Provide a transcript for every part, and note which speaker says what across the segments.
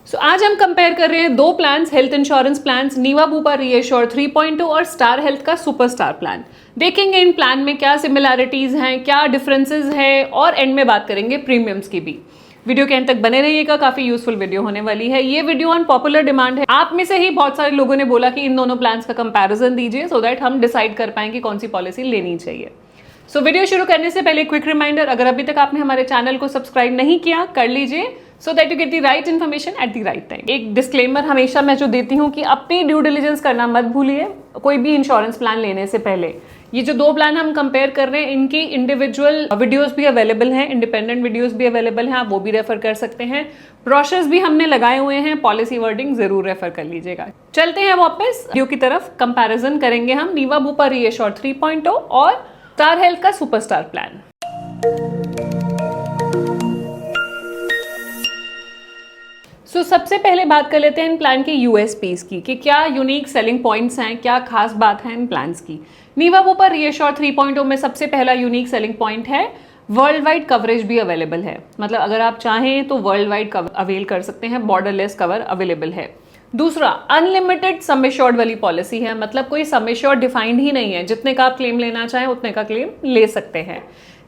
Speaker 1: आज हम कंपेयर कर रहे हैं दो plans, health insurance plans, Niva Bupa reassure 3.2 और स्टार हेल्थ का सुपरस्टार प्लान। देखेंगे इन प्लान में क्या सिमिलैरिटीज हैं, क्या डिफरेंसेस हैं और एंड में बात करेंगे प्रीमियम्स की भी। वीडियो के एंड तक बने रहिएगा, काफी यूजफुल वीडियो होने वाली है। ये वीडियो ऑन पॉपुलर डिमांड है। आप में से ही बहुत सारे लोगों ने बोला कि इन दोनों प्लान्स का कंपैरिजन दीजिए सो दैट हम डिसाइड कर पाएंगे कौन सी पॉलिसी लेनी चाहिए। वीडियो शुरू करने से पहले क्विक रिमाइंडर, अगर अभी तक आपने हमारे चैनल को सब्सक्राइब नहीं किया कर लीजिए so that you get the right information at the right time. एक डिस्क्लेमर हमेशा मैं जो देती हूँ कि अपनी ड्यू डिलिजेंस करना मत भूलिए कोई भी इंश्योरेंस प्लान लेने से पहले। ये जो दो प्लान हम कंपेयर कर रहे हैं इनकी इंडिविजुअल वीडियोस भी अवेलेबल हैं, इंडिपेंडेंट वीडियोस भी अवेलेबल हैं, आप वो भी रेफर कर सकते हैं। ब्रोशर्स भी हमने लगाए हुए हैं, पॉलिसी वर्डिंग जरूर रेफर कर लीजिएगा। चलते हैं वापस वीडियो की तरफ। कंपैरिजन करेंगे हम नीवा बुपा रीएश्योर 3.0 और स्टार हेल्थ का सुपरस्टार प्लान। सबसे पहले बात कर लेते हैं इन प्लान के यूएसपीज की कि क्या यूनिक सेलिंग पॉइंट्स हैं, क्या खास बात है इन प्लान्स की। नीवा बुपा रीएश्योर 3.0 में सबसे पहला यूनिक सेलिंग पॉइंट है वर्ल्ड वाइड कवरेज भी अवेलेबल है। मतलब अगर आप चाहें तो वर्ल्ड वाइड अवेल कर सकते हैं, बॉर्डरलेस कवर अवेलेबल है। दूसरा, अनलिमिटेड सम एश्योर्ड वाली पॉलिसी है, मतलब कोई सम एश्योर्ड डिफाइंड ही नहीं है, जितने का आप क्लेम लेना चाहें उतने का क्लेम ले सकते हैं।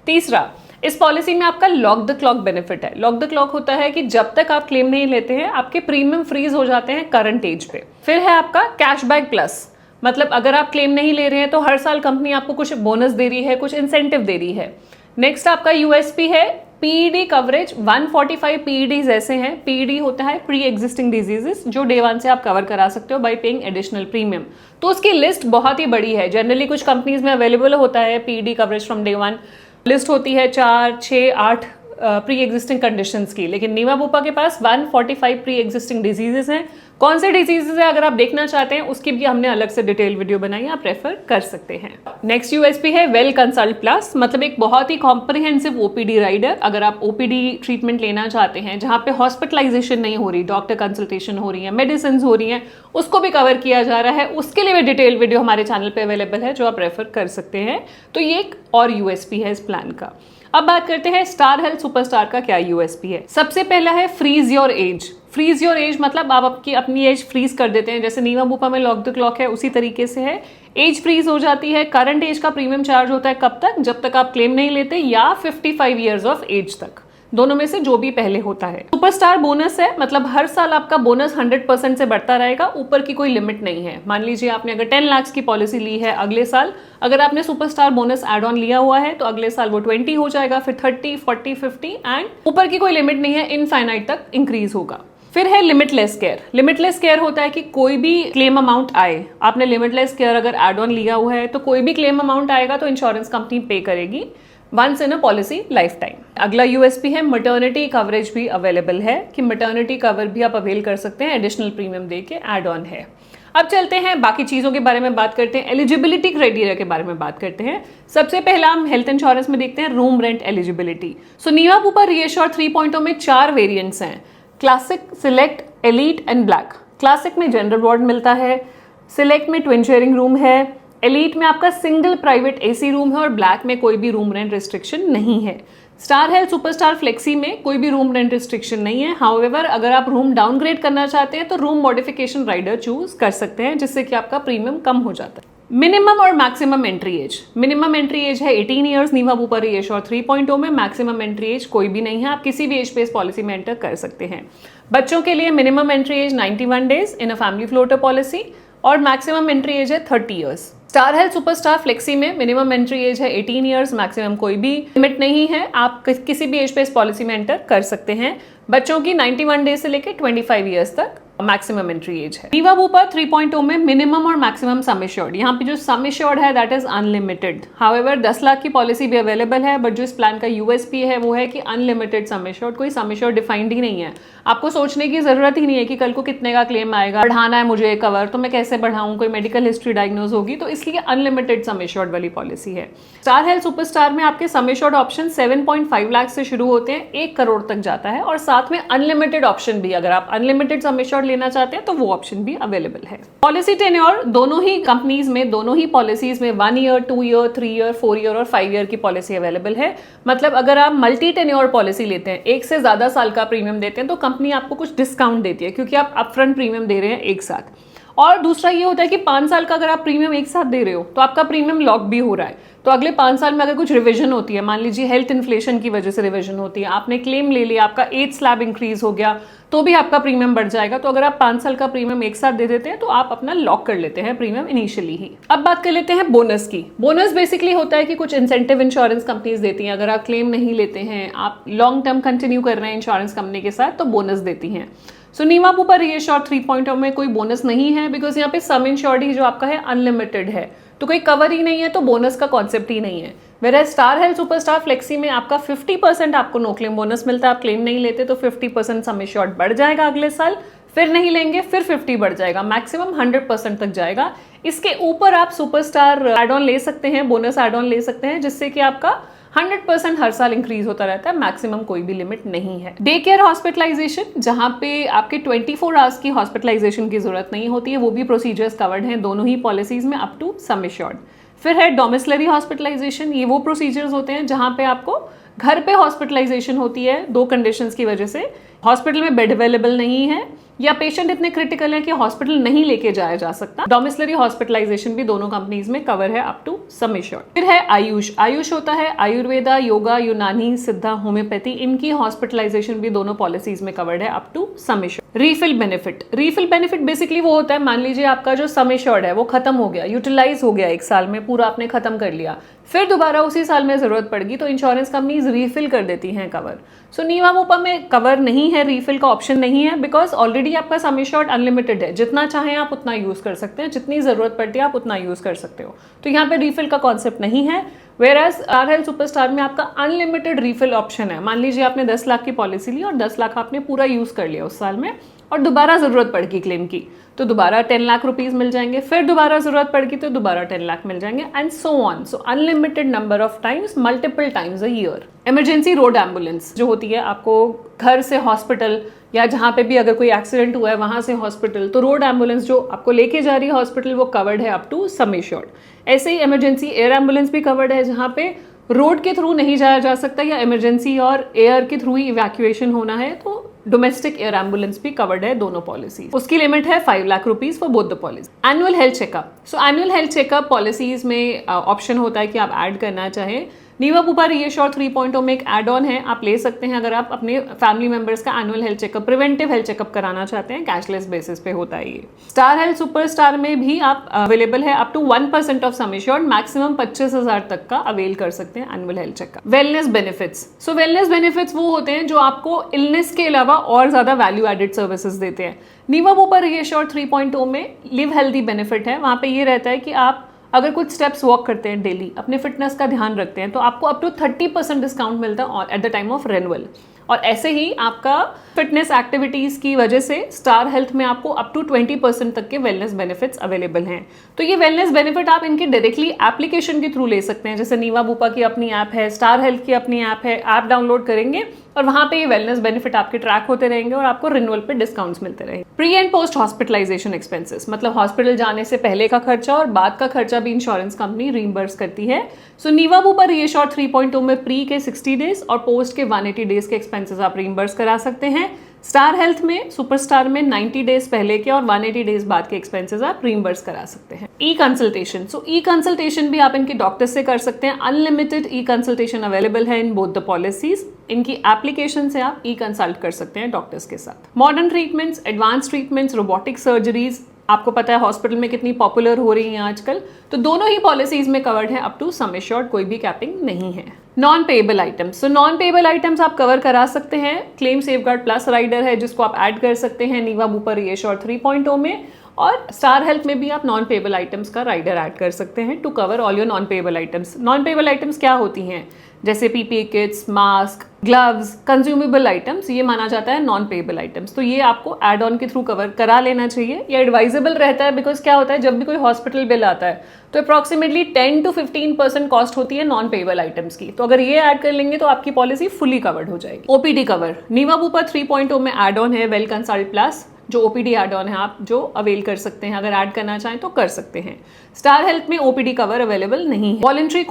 Speaker 1: तीसरा, इस पॉलिसी में आपका लॉक द क्लॉक बेनिफिट है। लॉक द क्लॉक होता है कि जब तक आप क्लेम नहीं लेते हैं आपके प्रीमियम फ्रीज हो जाते हैं करंट एज पे। फिर है आपका कैशबैक प्लस, मतलब अगर आप क्लेम नहीं ले रहे हैं तो हर साल कंपनी आपको कुछ बोनस दे रही है, कुछ इंसेंटिव दे रही है। नेक्स्ट आपका यूएसपी है पीईडी कवरेज। 145 पीईडीज ऐसे हैं, पीईडी होता है प्री एग्जिस्टिंग डिजीजेस, जो डे 1 से आप कवर करा सकते हो बाय पेइंग एडिशनल प्रीमियम। तो उसकी लिस्ट बहुत ही बड़ी है। जनरली कुछ कंपनीज में अवेलेबल होता है PED coverage from day 1, list होती है 4, 6, 8 प्री एग्जिस्टिंग कंडीशंस की, लेकिन नीवा बुपा के पास 145 प्री एग्जिस्टिंग डिजीजेस हैं। कौन से डिजीजेस है अगर आप देखना चाहते हैं उसकी भी हमने अलग से डिटेल वीडियो बनाई, आप रेफर कर सकते हैं। नेक्स्ट यूएसपी है वेल कंसल्ट प्लस, मतलब एक बहुत ही कॉम्प्रिहेंसिव ओपीडी राइडर। अगर आप ओपीडी ट्रीटमेंट लेना चाहते हैं जहां पे हॉस्पिटलाइजेशन नहीं हो रही, डॉक्टर कंसल्टेशन हो रही है, मेडिसिन हो रही हैं, उसको भी कवर किया जा रहा है, उसके लिए भी डिटेल वीडियो हमारे चैनल पे अवेलेबल है जो आप रेफर कर सकते हैं। तो ये एक और यूएसपी है इस प्लान का। अब बात करते हैं स्टार हेल्थ सुपरस्टार का क्या यूएसपी है। सबसे पहला है freeze your age. Freeze your age मतलब आप अपनी एज फ्रीज कर देते हैं, जैसे नीवा बुपा में लॉक द क्लॉक है उसी तरीके से है। एज फ्रीज हो जाती है। करंट एज का प्रीमियम चार्ज होता है कब तक, जब तक आप क्लेम नहीं लेते, या 55 ईयर्स ऑफ एज तक, दोनों में से जो भी पहले होता है। सुपरस्टार बोनस है, मतलब हर साल आपका बोनस 100% से बढ़ता रहेगा, ऊपर की कोई लिमिट नहीं है। मान लीजिए आपने अगर 10 लाख की पॉलिसी ली है, अगले साल अगर आपने सुपरस्टार बोनस एड ऑन लिया हुआ है तो अगले साल वो 20 हो जाएगा, फिर 30, 40, 50 एंड ऊपर की कोई लिमिट नहीं है, इनफाइनाइट तक इंक्रीज होगा। फिर है लिमिटलेस केयर। लिमिटलेस केयर होता है कि कोई भी क्लेम अमाउंट आए, आपने लिमिटलेस केयर अगर एड ऑन लिया हुआ है तो कोई भी क्लेम अमाउंट आएगा तो इंश्योरेंस कंपनी पे करेगी once in a policy lifetime. अगला यूएसपी है मैटरनिटी कवरेज भी अवेलेबल है, कि मैटरनिटी कवर भी आप अवेल कर सकते हैं, एडिशनल प्रीमियम दे के एड ऑन है। अब चलते हैं बाकी चीजों के बारे में बात करते हैं, एलिजिबिलिटी क्राइटेरिया के बारे में बात करते हैं। सबसे पहला हम हेल्थ इंश्योरेंस में देखते हैं room rent eligibility. Niva Bupa reassure 3.0 में 4 वेरिएंट्स हैं, classic, select, elite and black. Classic में जनरल वार्ड मिलता है, सिलेक्ट में ट्विन शेयरिंग रूम है, एलीट में आपका सिंगल प्राइवेट एसी रूम है और ब्लैक में कोई भी रूम रेंट रिस्ट्रिक्शन नहीं है। स्टार हेल्थ सुपरस्टार फ्लेक्सी में कोई भी रूम रेंट रिस्ट्रिक्शन नहीं है। हाउएवर अगर आप रूम डाउनग्रेड करना चाहते हैं तो रूम मॉडिफिकेशन राइडर चूज कर सकते हैं, जिससे कि आपका प्रीमियम कम हो जाता है। मिनिमम और maximum entry age. Minimum entry age है 18 ईयर्स नीवा बुपा रीएश्योर 3.0 में। मैक्सिमम एंट्री एज कोई भी नहीं है, आप किसी भी एज पे इस पॉलिसी में एंटर कर सकते हैं। बच्चों के लिए minimum entry age 91 days in a family floater policy और मैक्सिमम एंट्री एज है 30 years. Star Health Superstar Flexi में मिनिमम एंट्री एज है 18 ईयर्स, मैक्सिमम कोई भी लिमिट नहीं है, आप किसी भी एज पे इस पॉलिसी में एंटर कर सकते हैं। बच्चों की 91 डेज से लेकर 25 ईयर्स तक मैक्सिमम एंट्री एज है। नीवा बुपा 3.0 में मिनिमम और मैक्सिमम सम एश्योर्ड, यहाँ पे जो सम एश्योर्ड है that is unlimited. However 10 lakh की पॉलिसी भी अवेलेबल है, बट जो इस प्लान का यूएसपी है वो है कि अनलिमिटेड सम एश्योर्ड, कोई सम एश्योर्ड डिफाइंड ही नहीं है। आपको सोचने की जरूरत ही नहीं है कि कल को कितने का क्लेम आएगा, बढ़ाना है मुझे कवर तो मैं कैसे बढ़ाऊं, कोई मेडिकल हिस्ट्री डायग्नोज होगी, तो इसलिए अनलिमिटेड सम एश्योर्ड वाली पॉलिसी है। स्टार हेल्थ सुपरस्टार में आपके सम एश्योर्ड ऑप्शन 7.5 लाख से शुरू होते हैं, 1 करोड़ तक जाता है, और साथ में अनलिमिटेड ऑप्शन भी, अगर आप अनलिमिटेड सम एश्योर्ड एश्योर्ड लेना चाहते हैं तो वो ऑप्शन भी अवेलेबल है। पॉलिसी टेन्योर दोनों ही कंपनीज में, दोनों ही पॉलिसीज में 1 ईयर, 2 ईयर, 3 ईयर, 4 ईयर और 5 ईयर की पॉलिसी अवेलेबल है। मतलब अगर आप मल्टी टेन्योर पॉलिसी लेते हैं, एक से ज्यादा साल का प्रीमियम देते हैं, तो कंपनी आपको कुछ डिस्काउंट देती है क्योंकि आप अपफ्रंट प्रीमियम दे रहे हैं एक साथ। और दूसरा ये होता है कि 5 साल का अगर आप प्रीमियम एक साथ दे रहे हो तो आपका प्रीमियम लॉक भी हो रहा है, तो अगले 5 साल में अगर कुछ रिवीजन होती है, मान लीजिए हेल्थ इन्फ्लेशन की वजह से रिवीजन होती है, आपने क्लेम ले लिया, आपका एज स्लैब इंक्रीज हो गया, तो भी आपका प्रीमियम बढ़ जाएगा। तो अगर आप 5 साल का प्रीमियम एक साथ दे देते हैं तो आप अपना लॉक कर लेते हैं प्रीमियम इनिशियली ही। अब बात कर लेते हैं बोनस की। बोनस बेसिकली होता है कि कुछ इंसेंटिव इंश्योरेंस कंपनीज देती हैं, अगर आप क्लेम नहीं लेते हैं, आप लॉन्ग टर्म कंटिन्यू कर रहे हैं इंश्योरेंस कंपनी के साथ, तो बोनस देती हैं। सो नीवा बुपा रीएश्योर 3.0 में कोई बोनस नहीं है, बिकॉज यहाँ पे सम इंश्योर्ड ही जो आपका है अनलिमिटेड है, तो कोई कवर ही नहीं है, तो बोनस का कॉन्सेप्ट ही नहीं है। वेराज स्टार हेल्थ सुपरस्टार फ्लेक्सी में आपका 50% आपको नो क्लेम बोनस मिलता है, आप क्लेम नहीं लेते तो 50% सम इंश्योर्ड बढ़ जाएगा अगले साल, फिर नहीं लेंगे फिर 50 बढ़ जाएगा, मैक्सिमम 100% तक जाएगा। इसके ऊपर आप सुपरस्टार एड ऑन ले सकते हैं, बोनस एड ऑन ले सकते हैं, जिससे कि आपका 100% हर साल इंक्रीज होता रहता है, मैक्सिमम कोई भी लिमिट नहीं है। डे केयर हॉस्पिटलाइजेशन, जहां पे आपके 24 आवर्स की हॉस्पिटलाइजेशन की जरूरत नहीं होती है, वो भी प्रोसीजर्स कवर्ड हैं दोनों ही पॉलिसीज में अप टू सम एश्योर्ड। फिर है डोमिसलरी हॉस्पिटलाइजेशन, ये वो प्रोसीजर्स होते हैं जहां पे आपको घर पे हॉस्पिटलाइजेशन होती है 2 कंडीशंस की वजह से, हॉस्पिटल में बेड अवेलेबल नहीं है या पेशेंट इतने क्रिटिकल है कि हॉस्पिटल नहीं लेके जाया जा सकता। डोमिसलरी हॉस्पिटलाइजेशन भी दोनों कंपनीज में कवर है अप टू सम एश्योर्ड। फिर है आयुष। आयुष होता है आयुर्वेदा, योगा, यूनानी, सिद्धा, होम्योपैथी, इनकी हॉस्पिटलाइजेशन भी दोनों पॉलिसीज में कवर्ड है up to sum assured. Refill benefit. Refill benefit basically वो होता है, मान लीजिए आपका जो सम एश्योर्ड है वो खत्म हो गया, यूटिलाइज हो गया, एक साल में पूरा आपने खत्म कर लिया, फिर दोबारा उसी साल में जरूरत पड़ेगी तो इंश्योरेंस कंपनीज रीफिल कर देती हैं कवर। सो नीवा बुपा में कवर नहीं है, रीफिल का ऑप्शन नहीं है, बिकॉज ऑलरेडी आपका सम एश्योर्ड अनलिमिटेड है, जितना चाहें आप उतना यूज कर सकते हैं, जितनी जरूरत पड़ती है आप उतना यूज कर सकते हो, तो यहाँ पे रीफिल का कॉन्सेप्ट नहीं है। वेराज स्टार हेल्थ सुपरस्टार में आपका अनलिमिटेड रीफिल ऑप्शन है। मान लीजिए आपने 10 लाख की पॉलिसी ली और 10 लाख आपने पूरा यूज कर लिया उस साल में, और दोबारा जरूरत पड़ेगी क्लेम की तो दोबारा 10 लाख रुपीज मिल जाएंगे, फिर दोबारा जरूरत पड़ेगी तो दोबारा 10 लाख मिल जाएंगे, and so on. So unlimited number of times, multiple times a year. Emergency road ambulance जो होती है, आपको घर से हॉस्पिटल या जहाँ पे भी अगर कोई एक्सीडेंट हुआ है वहां से हॉस्पिटल, तो रोड एम्बुलेंस जो आपको लेके जा रही है हॉस्पिटल वो कवर्ड है अप टू सम एश्योर्ड। ऐसे ही इमरजेंसी एयर एम्बुलेंस भी कवर्ड है, जहाँ पे रोड के थ्रू नहीं जाया जा सकता या इमरजेंसी और एयर के थ्रू ही इवैक्यूएशन होना है, तो डोमेस्टिक एयर एम्बुलेंस भी कवर्ड है दोनों पॉलिसी। उसकी लिमिट है 5 lakh rupees for both the policy. Annual health checkup. So annual health checkup policies में ऑप्शन होता है कि आप ऐड करना चाहें। नीवा बुपा रीएश्योर 3.0 में एक एड ऑन है, आप ले सकते हैं अगर आप अपने फैमिली मेंबर्स का annual health checkup, preventive health checkup कराना चाहते हैं, कैशलेस बेसिस पे होता है ये। स्टार हेल्थ सुपरस्टार में भी आप अवेलेबल है up to 1% of sum assured, maximum 25,000 तक का अवेल कर सकते हैं annual health checkup. Wellness benefits. So wellness benefits वो होते हैं जो आपको इलनेस के अलावा और ज्यादा वैल्यू एडेड सर्विसेज देते हैं। नीवा बुपा रीएश्योर 3.0 में लिव हेल्दी बेनिफिट है, वहां पे ये रहता है कि आप अगर कुछ स्टेप्स वॉक करते हैं डेली, अपने फिटनेस का ध्यान रखते हैं, तो आपको अप टू 30% डिस्काउंट मिलता है at the time of renewal. और ऐसे ही आपका फिटनेस एक्टिविटीज की वजह से स्टार हेल्थ में आपको अप टू 20% तक के वेलनेस बेनिफिट्स अवेलेबल हैं। तो ये वेलनेस बेनिफिट आप इनके डायरेक्टली एप्लीकेशन के थ्रू ले सकते हैं, जैसे नीवा बुपा की अपनी ऐप है, स्टार हेल्थ की अपनी ऐप है, ऐप डाउनलोड करेंगे और वहां पे ये वेलनेस बेनिफिट आपके ट्रैक होते रहेंगे और आपको रिन्यूअल पे डिस्काउंट्स मिलते रहेंगे। Pre and post hospitalisation expenses, मतलब हॉस्पिटल जाने से पहले का खर्चा और बाद का खर्चा भी इंश्योरेंस कंपनी रीइंबर्स करती है। सो नीवा बुपा रीएश्योर 3.0 में प्री के 60 डेज और पोस्ट के 180 डेज के एक्सपेंसेस आप रीइंबर्स करा सकते हैं। स्टार हेल्थ में, सुपरस्टार में 90 डेज पहले के और 180 डेज बाद के एक्सपेंसेस आप रीइंबर्स करा सकते हैं। E consultation. सो ई कंसल्टेशन भी आप इनके डॉक्टर से कर सकते हैं, अनलिमिटेड ई कंसल्टेशन अवेलेबल है इन बोथ द पॉलिसीज। इनकी एप्लीकेशन से आप ई कंसल्ट कर सकते हैं डॉक्टर्स के साथ। Modern treatments, advance treatments, robotic surgeries, आपको पता है हॉस्पिटल में कितनी पॉपुलर हो रही हैं आजकल, तो दोनों ही पॉलिसीज में कवर्ड है अप टू सम एश्योर्ड, कोई भी कैपिंग नहीं है। Non payable items. So non payable items आप कवर करा सकते हैं। क्लेम सेफगार्ड प्लस राइडर है जिसको आप ऐड कर सकते हैं नीवा बुपा रीएश्योर 3.0 में, और स्टार हेल्थ में भी आप नॉन पेएबल आइटम्स का राइडर ऐड कर सकते हैं to cover all your non payable items. Non payable items क्या होती हैं, जैसे PPE kits, mask, gloves, consumable items, ये माना जाता है नॉन पेएबल आइटम्स, तो ये आपको एड ऑन के थ्रू कवर करा लेना चाहिए। ये एडवाइजेबल रहता है, बिकॉज क्या होता है जब भी कोई हॉस्पिटल बिल आता है तो अप्रॉक्सीमेटली 10 to 15% कॉस्ट होती है नॉन पेएबल आइटम्स की, तो अगर ये ऐड कर लेंगे तो आपकी पॉलिसी फुली कवर्ड हो जाएगी। OPD cover. नीवा बुपा 3.0 में एड ऑन है वेल कंसल्ट प्लस, जो ओपीडी एड ऑन है आप जो अवेल कर सकते हैं, अगर ऐड करना चाहें तो कर सकते हैं। स्टार हेल्थ में ओपीडी कवर अवेलेबल नहीं है। वॉलंटरी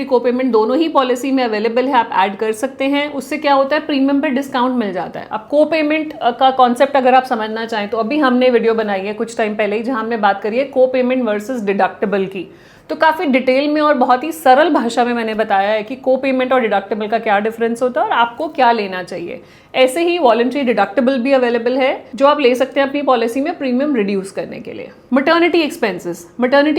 Speaker 1: कोपेमेंट दोनों ही पॉलिसी में अवेलेबल है, आप ऐड कर सकते हैं। उससे क्या होता है, प्रीमियम पे डिस्काउंट मिल जाता है। अब कोपेमेंट का कॉन्सेप्ट अगर आप समझना चाहें तो अभी हमने वीडियो बनाई है कुछ टाइम पहले ही, जहां हमने बात करी है कोपेमेंट वर्सेस डिडक्टेबल की। तो काफ़ी डिटेल में और बहुत ही सरल भाषा में मैंने बताया है कि को पेमेंट और डिडक्टेबल का क्या डिफरेंस होता है और आपको क्या लेना चाहिए। ऐसे ही वॉलंटरी डिडक्टेबल भी अवेलेबल है जो आप ले सकते हैं अपनी पॉलिसी में प्रीमियम रिड्यूस करने के लिए। मैटरनिटी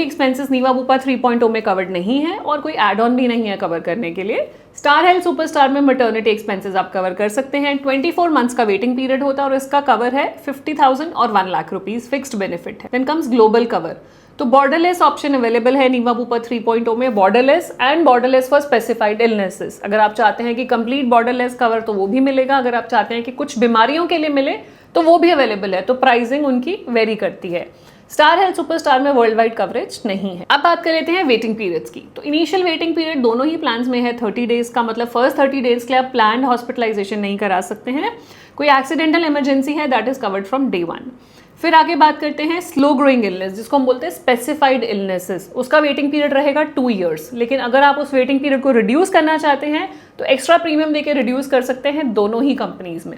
Speaker 1: एक्सपेंसेस नीवा बुपा 3.0 में कवर्ड नहीं है और कोई एड ऑन भी नहीं है कवर करने के लिए। स्टार हेल्थ सुपरस्टार में मैटरनिटी एक्सपेंसेस आप कवर कर सकते हैं। 24 मंथ्स का वेटिंग पीरियड होता है और इसका कवर है 50,000 और 1 लाख रुपीज फिक्स्ड बेनिफिट है। देन कम्स ग्लोबल कवर, तो बॉर्डरलेस ऑप्शन अवेलेबल है नीवा बुपा 3.0 में। बॉर्डरलेस फॉर स्पेसिफाइड इलनेसेस, अगर आप चाहते हैं कि कंप्लीट बॉर्डरलेस कवर तो वो भी मिलेगा, अगर आप चाहते हैं कि कुछ बीमारियों के लिए मिले तो वो भी अवेलेबल है। तो प्राइसिंग उनकी वेरी करती है। स्टार हेल्थ सुपरस्टार में वर्ल्ड वाइड कवरेज नहीं है। अब बात कर लेते हैं वेटिंग पीरियड्स की। तो इनिशियल वेटिंग पीरियड दोनों ही प्लान्स में है 30 डेज का, मतलब फर्स्ट 30 डेज के लिए आप प्लान्ड हॉस्पिटलाइजेशन नहीं करा सकते हैं। कोई एक्सीडेंटल इमरजेंसी है that is covered from day 1। फिर आगे बात करते हैं स्लो ग्रोइंग इलनेस, जिसको हम बोलते हैं स्पेसिफाइड इलनेसेस। उसका वेटिंग पीरियड रहेगा 2 ईयर्स, लेकिन अगर आप उस वेटिंग पीरियड को रिड्यूस करना चाहते हैं तो एक्स्ट्रा प्रीमियम देके रिड्यूस कर सकते हैं दोनों ही कंपनीज में।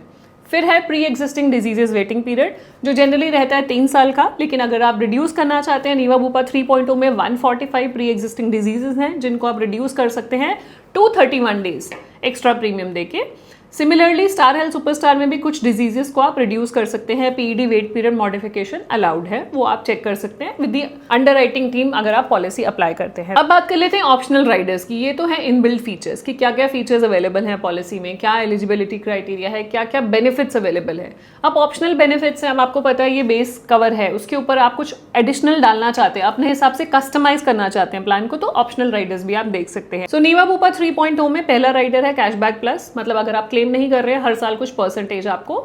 Speaker 1: फिर है pre existing diseases waiting period, जो जनरली रहता है 3 साल का, लेकिन अगर आप रिड्यूस करना चाहते हैं नीवा बुपा 3.0 में 145 प्री एग्जिस्टिंग डिजीजेज हैं जिनको आप रिड्यूस कर सकते हैं 231 डेज एक्स्ट्रा प्रीमियम देके। सिमिलरली स्टार हेल्थ सुपरस्टार में भी कुछ डिजीजेस को आप रिड्यूस कर सकते हैं। PED wait period modification allowed है, वो आप चेक कर सकते हैं विद दी अंडरराइटिंग टीम अगर आप पॉलिसी अप्लाई करते हैं। अब बात कर लेते हैं ऑप्शनल राइडर्स की। ये तो है इनबिल्ट फीचर्स कि क्या क्या फीचर्स अवेलेबल हैं पॉलिसी में, क्या एलिजिबिलिटी क्राइटेरिया है, क्या क्या बेनिफिट्स अवेलेबल है। अब ऑप्शनल बेनिफिट्स हैं, अब आपको पता है ये बेस कवर है, उसके ऊपर आप कुछ एडिशनल डालना चाहते हैं, अपने हिसाब से कस्टमाइज करना चाहते हैं प्लान को, तो ऑप्शनल राइडर्स भी आप देख सकते हैं। सो नीवा बुपा 3.0 में पहला राइडर है कैशबैक प्लस, मतलब अगर आप क्लेम नहीं कर रहे हैं हर साल कुछ परसेंटेज आपको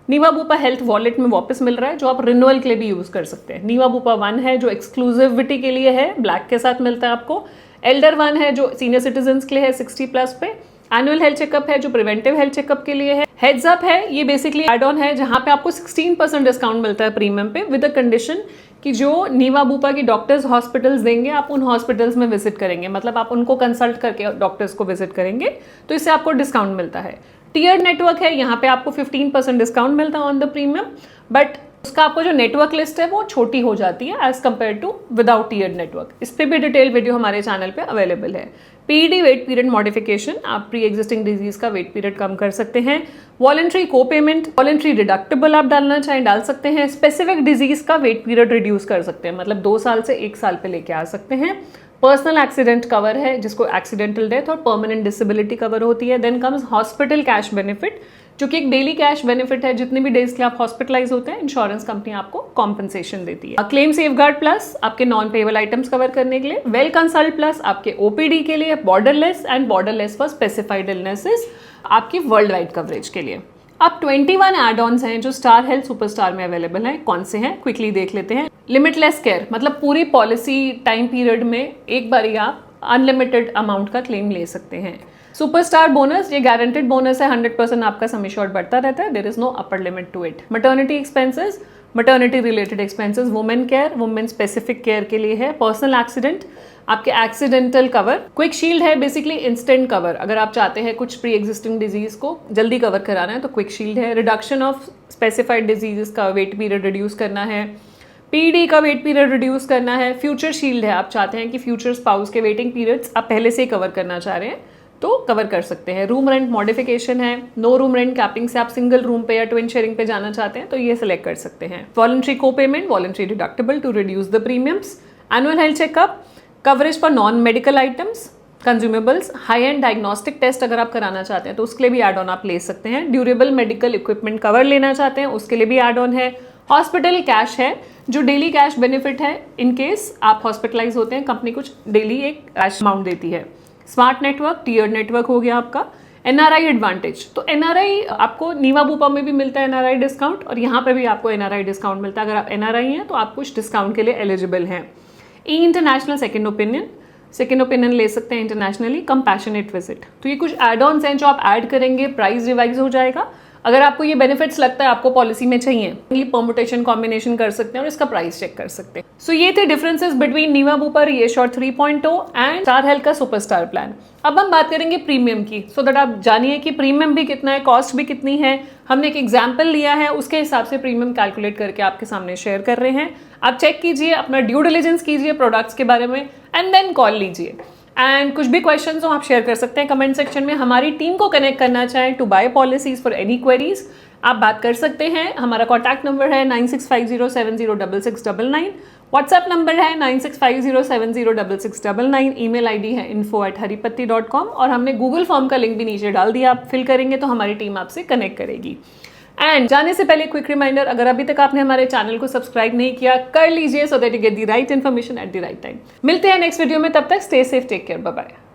Speaker 1: नीवा बुपा हेल्थ वॉलेट में वापस मिल रहा है, जो आप रिन्यूअल के लिए भी यूज कर सकते हैं। नीवा बुपा 1 है जो एक्सक्लूसिविटी के लिए है, ब्लैक के साथ मिलता है आपको। एल्डर 1 है जो सीनियर सिटीजन के लिए है 60 प्लस पे। एनुअल हेल्थ चेकअप है जो प्रिवेंटिव हेल्थ चेकअप के लिए है। हेड्स अप है, ये बेसिकली एड ऑन है जहां पे आपको 16% डिस्काउंट मिलता है प्रीमियम पे, विद द कंडीशन कि जो नीवा बुपा की डॉक्टर्स हॉस्पिटल्स देंगे आप उन हॉस्पिटल्स में विजिट करेंगे, मतलब आप उनको कंसल्ट करके डॉक्टर्स को विजिट करेंगे तो इससे आपको डिस्काउंट मिलता है। टीयर्ड नेटवर्क है, यहाँ पे आपको 15% डिस्काउंट मिलता है ऑन द प्रीमियम, बट उसका आपको जो नेटवर्क लिस्ट है वो छोटी हो जाती है as compared to without tiered network. इस पर भी डिटेल वीडियो हमारे चैनल पे अवेलेबल है। पीईडी वेट पीरियड मॉडिफिकेशन, आप प्री एग्जिस्टिंग डिजीज का वेट पीरियड कम कर सकते हैं। Voluntary copayment, voluntary deductible आप डालना चाहें डाल सकते हैं। स्पेसिफिक डिजीज का वेट पीरियड रिड्यूस कर सकते हैं, मतलब 2 साल से 1 साल पे लेके आ सकते हैं। पर्सनल एक्सीडेंट कवर है जिसको एक्सीडेंटल डेथ और परमानेंट डिसेबिलिटी कवर होती है। Then comes hospital cash benefit, जो कि एक डेली कैश बेनिफिट है, जितने भी डेज के आप हॉस्पिटलाइज होते हैं इंश्योरेंस कंपनी आपको कॉम्पनसेशन देती है। क्लेम सेफगार्ड प्लस आपके नॉन पेएबल आइटम्स कवर करने के लिए। वेल कंसल्ट प्लस आपके ओपीडी के लिए। Borderless and borderless for specified illnesses आपकी वर्ल्ड वाइड कवरेज के लिए। अब 21 एड ऑन्स हैं जो स्टार हेल्थ सुपरस्टार में अवेलेबल हैं। कौन से हैं क्विकली देख लेते हैं। लिमिटलेस केयर, मतलब पूरी पॉलिसी टाइम पीरियड में एक बार ही आप अनलिमिटेड अमाउंट का क्लेम ले सकते हैं। सुपरस्टार बोनस, ये गारंटेड बोनस है, 100% आपका सम एश्योर्ड बढ़ता रहता है, there is no upper limit to it. Maternity expenses, maternity related expenses, women care, women specific care के लिए है। पर्सनल एक्सीडेंट, आपके एक्सीडेंटल कवर। क्विक शील्ड है बेसिकली इंस्टेंट कवर, अगर आप चाहते हैं कुछ प्री एग्जिस्टिंग डिजीज को जल्दी कवर कराना है तो क्विक शील्ड है। रिडक्शन ऑफ स्पेसिफाइड डिजीजेस का वेट पीरियड रिड्यूस करना है। पीडी का वेट पीरियड रिड्यूस करना है। फ्यूचर शील्ड है, आप चाहते हैं कि फ्यूचर स्पाउस के वेटिंग पीरियड्स आप पहले से ही कवर करना चाह रहे हैं तो कवर कर सकते हैं। रूम रेंट मॉडिफिकेशन है। नो रूम रेंट कैपिंग से आप सिंगल रूम पे या ट्विन शेयरिंग पे जाना चाहते हैं तो ये सिलेक्ट कर सकते हैं। Voluntary copayment, voluntary deductible to reduce the premiums. Annual health checkup, coverage for non medical items, consumables, high end diagnostic test अगर आप कराना चाहते हैं तो उसके लिए भी एड ऑन आप ले सकते हैं। ड्यूरेबल मेडिकल इक्विपमेंट कवर लेना चाहते हैं उसके लिए भी एड ऑन है। हॉस्पिटल कैश है, जो डेली कैश बेनिफिट है इन केस आप हॉस्पिटलाइज होते हैं, कंपनी कुछ डेली एक कैश अमाउंट देती है। स्मार्ट नेटवर्क, टीयर्ड नेटवर्क हो गया आपका। एनआरआई एडवांटेज, तो एनआरआई आपको नीवा बुपा में भी मिलता है एनआरआई डिस्काउंट और यहाँ पे भी आपको एनआरआई डिस्काउंट मिलता है। अगर आप एनआरआई हैं तो आप कुछ डिस्काउंट के लिए एलिजिबल हैं। ई इंटरनेशनल सेकेंड ओपिनियन ले सकते हैं इंटरनेशनली। कंपैशनेट विजिट, तो ये कुछ एड ऑन्स हैं जो आप ऐड करेंगे, प्राइस रिवाइज हो जाएगा। अगर आपको ये बेनिफिट्स लगता है आपको पॉलिसी में चाहिए, परमुटेशन कॉम्बिनेशन कर सकते हैं और इसका प्राइस चेक कर सकते हैं। सो ये थे differences between Niva Bupa reassure 3.0 and Star Health का सुपरस्टार प्लान। अब हम बात करेंगे प्रीमियम की, सो दैट आप जानिए कि प्रीमियम भी कितना है, कॉस्ट भी कितनी है। हमने एक एग्जाम्पल लिया है, उसके हिसाब से प्रीमियम कैलकुलेट करके आपके सामने शेयर कर रहे हैं। आप चेक कीजिए, अपना ड्यू डिलिजेंस कीजिए प्रोडक्ट्स के बारे में एंड देन कॉल लीजिए। एंड कुछ भी क्वेश्चंस हो आप शेयर कर सकते हैं कमेंट सेक्शन में। हमारी टीम को कनेक्ट करना चाहें to buy policies for any queries, आप बात कर सकते हैं। हमारा कॉन्टैक्ट नंबर है 9650706699, व्हाट्सएप नंबर है 9650706699, ईमेल आईडी है info@haripatti.com और हमने गूगल फॉर्म का लिंक भी नीचे डाल दिया, आप फिल करेंगे तो हमारी टीम आपसे कनेक्ट करेगी। एंड जाने से पहले क्विक रिमाइंडर, अगर अभी तक आपने हमारे चैनल को सब्सक्राइब नहीं किया कर लीजिए, so that you get the right information at the right time. मिलते हैं नेक्स्ट वीडियो में, तब तक stay safe, take care, bye bye.